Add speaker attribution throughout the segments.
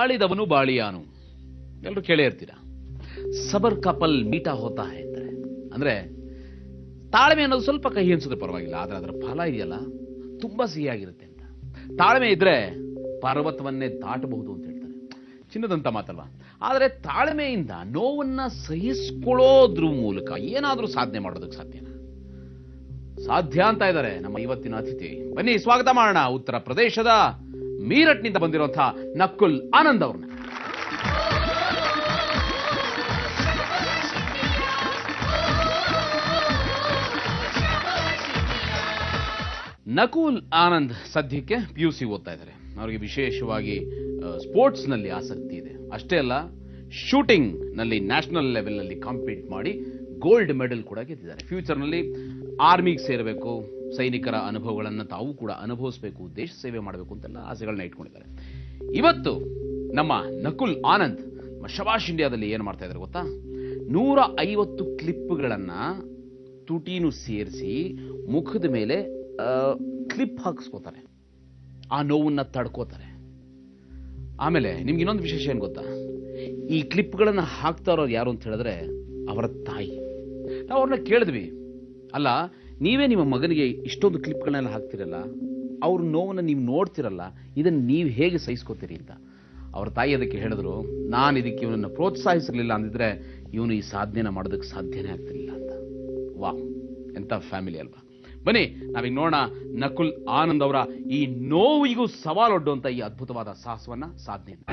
Speaker 1: ತಾಳಿದವನು ಬಾಳಿಯಾನು ಎಲ್ಲರೂ ಕೇಳೇ ಇರ್ತೀರಾ. ಸಬರ್ ಕಪಲ್ ಮೀಟಾ ಹೋತಾ ಹೈ ಅಂತಾರೆ. ಅಂದ್ರೆ ತಾಳ್ಮೆ ಅನ್ನೋದು ಸ್ವಲ್ಪ ಕಹಿ ಅನ್ಸುತ್ತೆ, ಪರವಾಗಿಲ್ಲ, ಆದ್ರೆ ಅದರ ಫಲ ಇದೆಯಲ್ಲ ತುಂಬಾ ಸಿಹಿಯಾಗಿರುತ್ತೆ ಅಂತ. ತಾಳ್ಮೆ ಇದ್ರೆ ಪರ್ವತವನ್ನೇ ದಾಟಬಹುದು ಅಂತ ಹೇಳ್ತಾರೆ. ಚಿನ್ನದಂತ ಮಾತಲ್ವಾ. ಆದರೆ ತಾಳ್ಮೆಯಿಂದ ನೋವನ್ನ ಸಹಿಸಿಕೊಳ್ಳೋದ್ರ ಮೂಲಕ ಏನಾದರೂ ಸಾಧನೆ ಮಾಡೋದಕ್ಕೆ ಸಾಧ್ಯ ಅಂತ ಇದ್ದಾರೆ ನಮ್ಮ ಇವತ್ತಿನ ಅತಿಥಿ. ಬನ್ನಿ ಸ್ವಾಗತ ಮಾಡೋಣ ಉತ್ತರ ಪ್ರದೇಶದ ಮೀರಟ್ನಿಂದ ಬಂದಿರುವಂತಹ ನಕುಲ್ ಆನಂದ್ ಅವ್ರನ್ನ. ನಕುಲ್ ಆನಂದ್ ಸದ್ಯಕ್ಕೆ PUC ಓದ್ತಾ ಇದ್ದಾರೆ. ಅವರಿಗೆ ವಿಶೇಷವಾಗಿ ಸ್ಪೋರ್ಟ್ಸ್ ನಲ್ಲಿ ಆಸಕ್ತಿ ಇದೆ. ಅಷ್ಟೇ ಅಲ್ಲ, ಶೂಟಿಂಗ್ ನಲ್ಲಿ ನ್ಯಾಷನಲ್ ಲೆವೆಲ್ ನಲ್ಲಿ ಕಾಂಪೀಟ್ ಮಾಡಿ ಗೋಲ್ಡ್ ಮೆಡಲ್ ಕೂಡ ಗೆದ್ದಿದ್ದಾರೆ. ಫ್ಯೂಚರ್ ನಲ್ಲಿ ಆರ್ಮಿಗೆ ಸೇರಬೇಕು, ಸೈನಿಕರ ಅನುಭವಗಳನ್ನು ತಾವು ಕೂಡ ಅನುಭವಿಸಬೇಕು, ದೇಶ ಸೇವೆ ಮಾಡಬೇಕು ಅಂತೆಲ್ಲ ಆಸೆಗಳನ್ನ ಇಟ್ಕೊಂಡಿದ್ದಾರೆ. ಇವತ್ತು ನಮ್ಮ ನಕುಲ್ ಆನಂದ್ ಶಬಾಷ್ ಇಂಡಿಯಾದಲ್ಲಿ ಏನು ಮಾಡ್ತಾ ಇದ್ದಾರೆ ಗೊತ್ತಾ? 150 ಕ್ಲಿಪ್ಗಳನ್ನ ತುಟಿನೂ ಸೇರಿಸಿ ಮುಖದ ಮೇಲೆ ಕ್ಲಿಪ್ ಹಾಕಿಸ್ಕೋತಾರೆ, ಆ ನೋವನ್ನ ತಡ್ಕೋತಾರೆ. ಆಮೇಲೆ ನಿಮ್ಗೆ ಇನ್ನೊಂದು ವಿಶೇಷ ಏನು ಗೊತ್ತಾ? ಈ ಕ್ಲಿಪ್ಗಳನ್ನು ಹಾಕ್ತಾ ಇರೋರು ಯಾರು ಅಂತ ಹೇಳಿದ್ರೆ ಅವರ ತಾಯಿ. ನಾವು ಅವ್ರನ್ನ ಕೇಳಿದ್ವಿ, ಅಲ್ಲ ನೀವೇ ನಿಮ್ಮ ಮಗನಿಗೆ ಇಷ್ಟೊಂದು ಕ್ಲಿಪ್ಗಳನ್ನೆಲ್ಲ ಹಾಕ್ತಿರಲ್ಲ, ಅವ್ರ ನೋವನ್ನು ನೀವು ನೋಡ್ತಿರಲ್ಲ, ಇದನ್ನು ನೀವು ಹೇಗೆ ಸಹಿಸ್ಕೋತೀರಿ ಅಂತ. ಅವ್ರ ತಾಯಿ ಅದಕ್ಕೆ ಹೇಳಿದ್ರು, ನಾನು ಇದಕ್ಕೆ ಇವನನ್ನು ಪ್ರೋತ್ಸಾಹಿಸಲಿಲ್ಲ ಅಂದಿದ್ರೆ ಇವನು ಈ ಸಾಧನೆನ ಮಾಡೋದಕ್ಕೆ ಸಾಧ್ಯನೇ ಆಗ್ತಿರಲಿಲ್ಲ ಅಂತ. ವಾ, ಎಂಥ ಫ್ಯಾಮಿಲಿ ಅಲ್ವಾ. ಬನ್ನಿ ನಾವೀಗ ನೋಡೋಣ ನಕುಲ್ ಆನಂದ್ ಅವರ ಈ ನೋವಿಗೂ ಸವಾಲೊಡ್ಡುವಂತ ಈ ಅದ್ಭುತವಾದ ಸಾಹಸವನ್ನ, ಸಾಧನೆಯನ್ನ.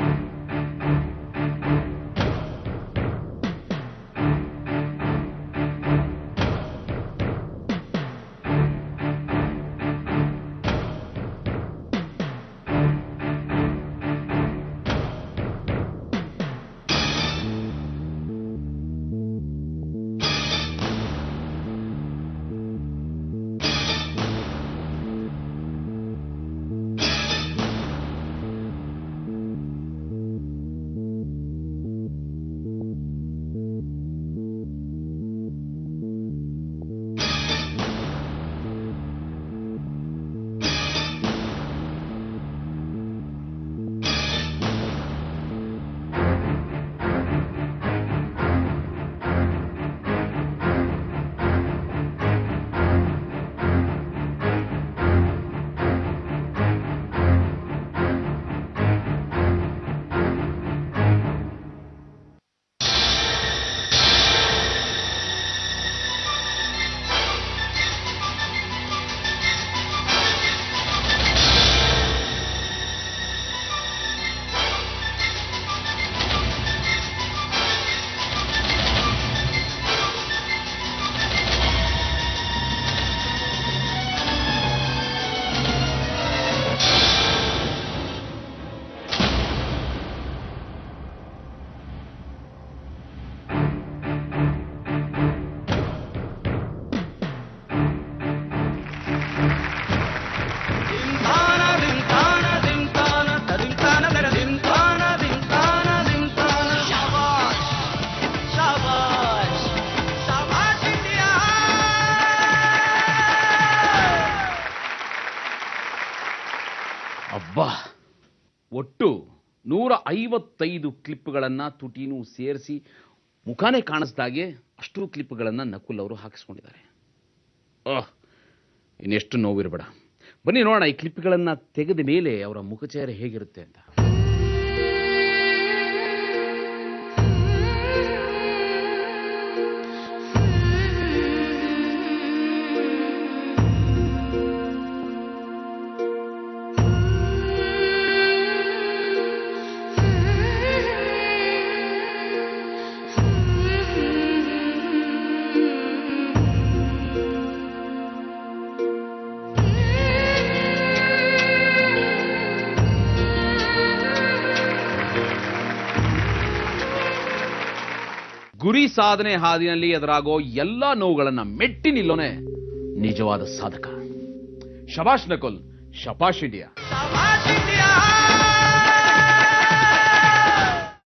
Speaker 1: ಅಬ್ಬಾ, ಒಟ್ಟು 155 ಕ್ಲಿಪ್ಗಳನ್ನ ತುಟಿನೂ ಸೇರಿಸಿ ಮುಖಾನೇ ಕಾಣಿಸ್ದಾಗೆ ಅಷ್ಟು ಕ್ಲಿಪ್ಗಳನ್ನ ನಕುಲ್ ಅವರು ಹಾಕಿಸ್ಕೊಂಡಿದ್ದಾರೆ. ಇನ್ನೆಷ್ಟು ನೋವಿರಬೇಡ. ಬನ್ನಿ ನೋಡೋಣ ಈ ಕ್ಲಿಪ್ಗಳನ್ನ ತೆಗೆದ ಮೇಲೆ ಅವರ ಮುಖಚೇಹರೆ ಹೇಗಿರುತ್ತೆ ಅಂತ. ಗುರಿ ಸಾಧನೆ ಹಾದಿನಲ್ಲಿ ಎದುರಾಗೋ ಎಲ್ಲಾ ನೋವುಗಳನ್ನ ಮೆಟ್ಟಿ ನಿಲ್ಲೋನೆ ನಿಜವಾದ ಸಾಧಕ. ಶಬಾಷ್ ನಕುಲ್, ಶಬಾಷ್ ಇಂಡಿಯಾ.